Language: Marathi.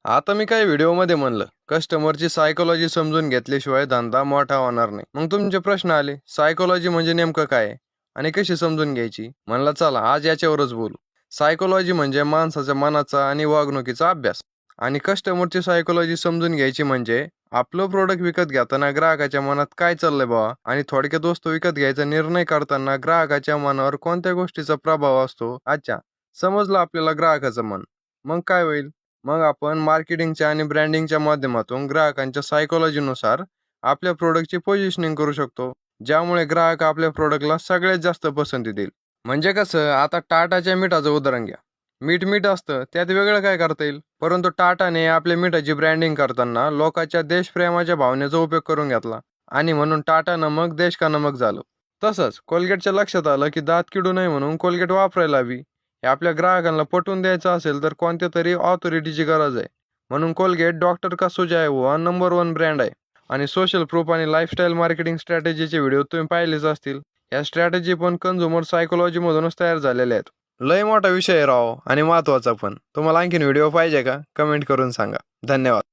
आता मी काही व्हिडिओमध्ये म्हणलं कस्टमरची सायकोलॉजी समजून घेतल्याशिवाय धंदा मोठा होणार नाही. मग तुमचे प्रश्न आले, सायकोलॉजी म्हणजे नेमकं काय आहे आणि कशी समजून घ्यायची? म्हणलं चला आज याच्यावरच बोलू. सायकोलॉजी म्हणजे माणसाच्या मनाचा आणि वागणुकीचा अभ्यास. आणि कस्टमरची सायकोलॉजी समजून घ्यायची म्हणजे आपलं प्रोडक्ट विकत घेताना ग्राहकाच्या मनात काय चाललंय बाबा, आणि थोडक्यात वस्तू विकत घ्यायचा निर्णय करताना ग्राहकाच्या मनावर कोणत्या गोष्टीचा प्रभाव असतो. अच्छा, समजलं आपल्याला ग्राहकाचं मन. मग काय होईल? मग आपण मार्केटिंगच्या आणि ब्रँडिंगच्या माध्यमातून ग्राहकांच्या सायकोलॉजीनुसार आपल्या प्रोडक्टची पोझिशनिंग करू शकतो, ज्यामुळे ग्राहक आपल्या प्रोडक्टला सगळ्यात जास्त पसंती देईल. म्हणजे कसं, आता टाटाच्या मिठाचं उदाहरण घ्या. मीठ असतं, त्यात वेगळं काय करता येईल? परंतु टाटाने आपल्या मिठाची ब्रँडिंग करताना लोकांच्या देशप्रेमाच्या भावनेचा उपयोग करून घेतला, आणि म्हणून टाटा नमक देश का नमक झालं. तसंच कोलगेटच्या लक्षात आलं की दात किडू नये म्हणून कोलगेट वापरायला हवी. हे आपल्या ग्राहकांना पटवून द्यायचं असेल तर कोणत्या तरी ऑथॉरिटीची गरज आहे. म्हणून कोलगेट डॉक्टर का सुजाय हुआ नंबर 1 ब्रँड आहे. आणि सोशल प्रूफ आणि लाईफस्टाईल मार्केटिंग स्ट्रॅटेजीचे व्हिडिओ तुम्ही पाहिलेच असतील. या स्ट्रॅटेजी पण कन्झ्युमर सायकोलॉजी मधूनच तयार झालेल्या आहेत. लय मोठा विषय आहे राव, आणि महत्वाचा पण. तुम्हाला आणखीन व्हिडिओ पाहिजे का? कमेंट करून सांगा. धन्यवाद.